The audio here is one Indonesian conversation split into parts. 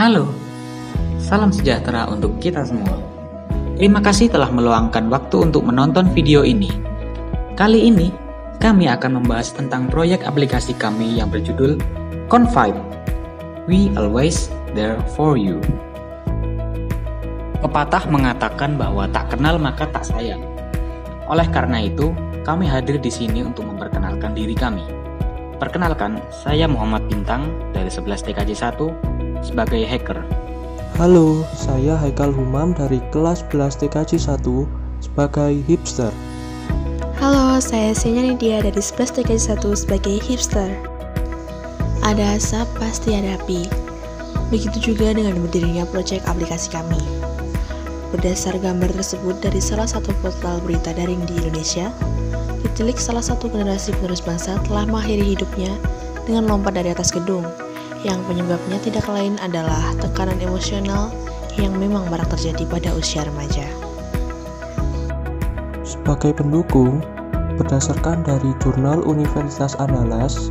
Halo, salam sejahtera untuk kita semua. Terima kasih telah meluangkan waktu untuk menonton video ini. Kali ini, kami akan membahas tentang proyek aplikasi kami yang berjudul Confide. We always there for you. Pepatah mengatakan bahwa tak kenal maka tak sayang. Oleh karena itu, kami hadir di sini untuk memperkenalkan diri kami. Perkenalkan, saya Muhammad Bintang dari 11 TKJ 1 sebagai hacker. Halo, saya Haikal Humam dari kelas 11 TKJ 1 sebagai hipster. Halo, saya Senya Nidia dari 11 TKJ 1 sebagai hipster. Ada asap, pasti ada api. Begitu juga dengan berdirinya proyek aplikasi kami. Berdasar gambar tersebut dari salah satu portal berita daring di Indonesia, ditilik salah satu generasi penerus bangsa telah mengakhiri hidupnya dengan lompat dari atas gedung, yang penyebabnya tidak lain adalah tekanan emosional yang memang marak terjadi pada usia remaja. Sebagai pendukung, berdasarkan dari jurnal Universitas Andalas,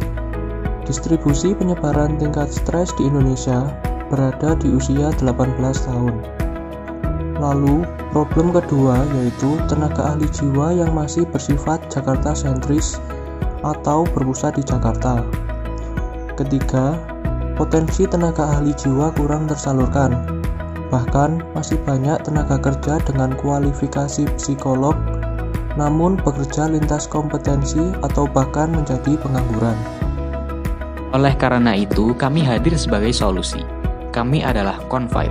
distribusi penyebaran tingkat stres di Indonesia berada di usia 18 tahun. Lalu, problem kedua yaitu tenaga ahli jiwa yang masih bersifat Jakarta sentris atau berpusat di Jakarta. Ketiga, potensi tenaga ahli jiwa kurang tersalurkan. Bahkan masih banyak tenaga kerja dengan kualifikasi psikolog namun bekerja lintas kompetensi atau bahkan menjadi pengangguran. Oleh karena itu, kami hadir sebagai solusi. Kami adalah Confide,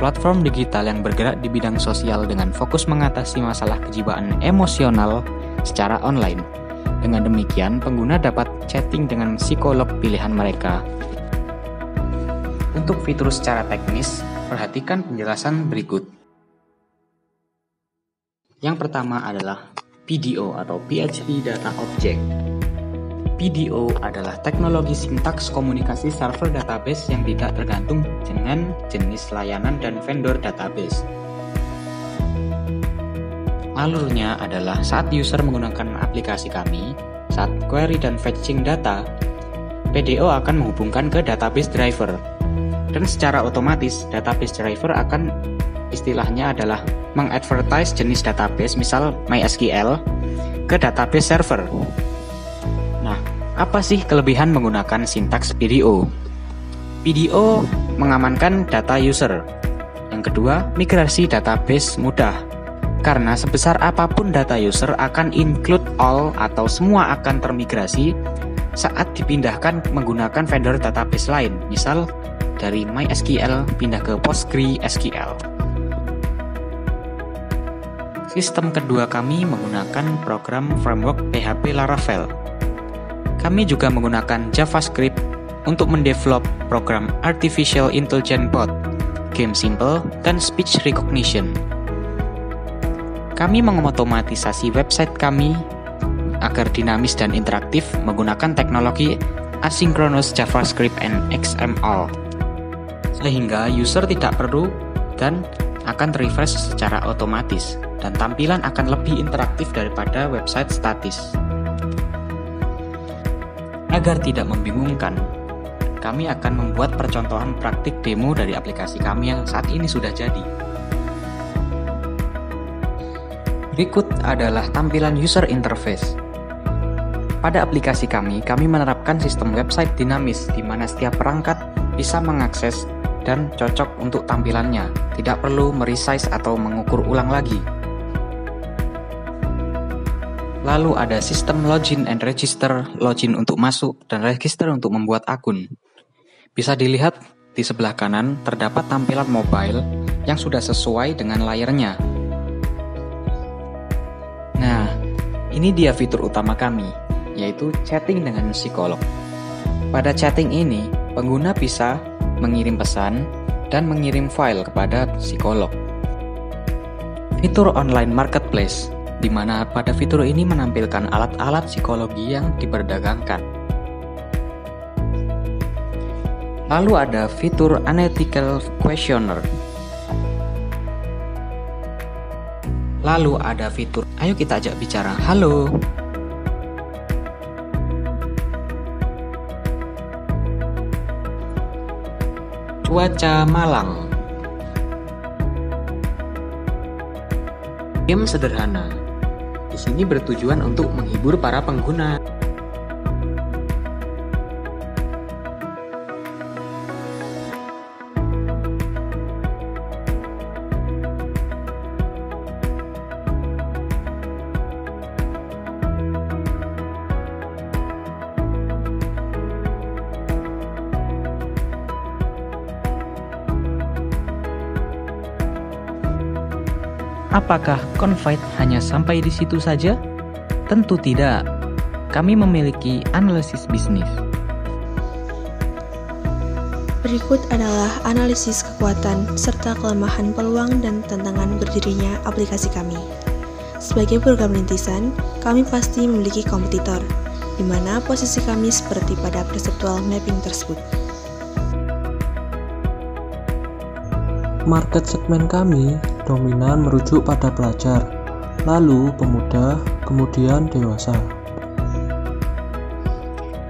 platform digital yang bergerak di bidang sosial dengan fokus mengatasi masalah kejiwaan emosional secara online. Dengan demikian, pengguna dapat chatting dengan psikolog pilihan mereka. Untuk fitur secara teknis, perhatikan penjelasan berikut. Yang pertama adalah PDO atau PHP Data Object. PDO adalah teknologi sintaks komunikasi server database yang tidak tergantung dengan jenis layanan dan vendor database. Alurnya adalah saat user menggunakan aplikasi kami, saat query dan fetching data, PDO akan menghubungkan ke database driver. Dan secara otomatis, database driver akan istilahnya adalah mengadvertise jenis database, misal MySQL, ke database server. Nah, apa sih kelebihan menggunakan sintaks PDO? PDO mengamankan data user. Yang kedua, migrasi database mudah. Karena sebesar apapun data user akan include all atau semua akan termigrasi saat dipindahkan menggunakan vendor database lain, misal dari MySQL pindah ke PostgreSQL. Sistem kedua kami menggunakan program framework PHP Laravel. Kami juga menggunakan JavaScript untuk mendevelop program Artificial Intelligence Bot, Game Simple, dan Speech Recognition. Kami mengotomatisasi website kami agar dinamis dan interaktif menggunakan teknologi Asynchronous JavaScript and XML. Sehingga user tidak perlu dan akan refresh secara otomatis dan tampilan akan lebih interaktif daripada website statis. Agar tidak membingungkan, kami akan membuat percontohan praktik demo dari aplikasi kami yang saat ini sudah jadi. Berikut adalah tampilan user interface. Pada aplikasi kami menerapkan sistem website dinamis di mana setiap perangkat bisa mengakses dan cocok untuk tampilannya, tidak perlu meresize atau mengukur ulang lagi. Lalu ada sistem login and register, login untuk masuk dan register untuk membuat akun. Bisa dilihat di sebelah kanan terdapat tampilan mobile yang sudah sesuai dengan layarnya. Nah, ini dia fitur utama kami, yaitu chatting dengan psikolog. Pada chatting ini, pengguna bisa mengirim pesan dan mengirim file kepada psikolog. Fitur online marketplace, di mana pada fitur ini menampilkan alat-alat psikologi yang diperdagangkan. Lalu ada fitur analytical questionnaire. Lalu ada fitur, ayo kita ajak bicara, halo. Cuaca Malang. Game sederhana. Di sini bertujuan untuk menghibur para pengguna. Apakah Confide hanya sampai di situ saja? Tentu tidak. Kami memiliki analisis bisnis. Berikut adalah analisis kekuatan serta kelemahan, peluang, dan tantangan berdirinya aplikasi kami. Sebagai program rintisan, kami pasti memiliki kompetitor, di mana posisi kami seperti pada perceptual mapping tersebut. Market segmen kami dominan merujuk pada pelajar, lalu pemuda, kemudian dewasa.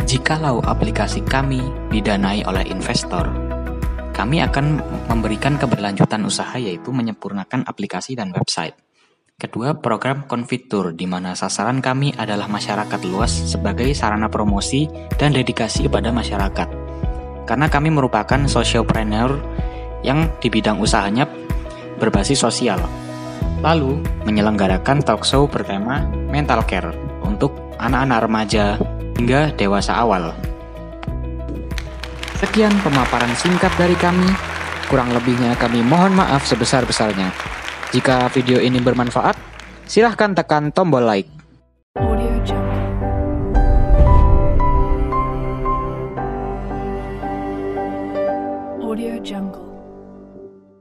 Jikalau aplikasi kami didanai oleh investor, kami akan memberikan keberlanjutan usaha yaitu menyempurnakan aplikasi dan website. Kedua, program Confitur, di mana sasaran kami adalah masyarakat luas sebagai sarana promosi dan dedikasi kepada masyarakat. Karena kami merupakan sociopreneur yang di bidang usahanya berbasis sosial. Lalu, menyelenggarakan talkshow bertema mental care untuk anak-anak remaja hingga dewasa awal. Sekian pemaparan singkat dari kami. Kurang lebihnya kami mohon maaf sebesar-besarnya. Jika video ini bermanfaat, silahkan tekan tombol like. Audio Jungle. Audio Jungle.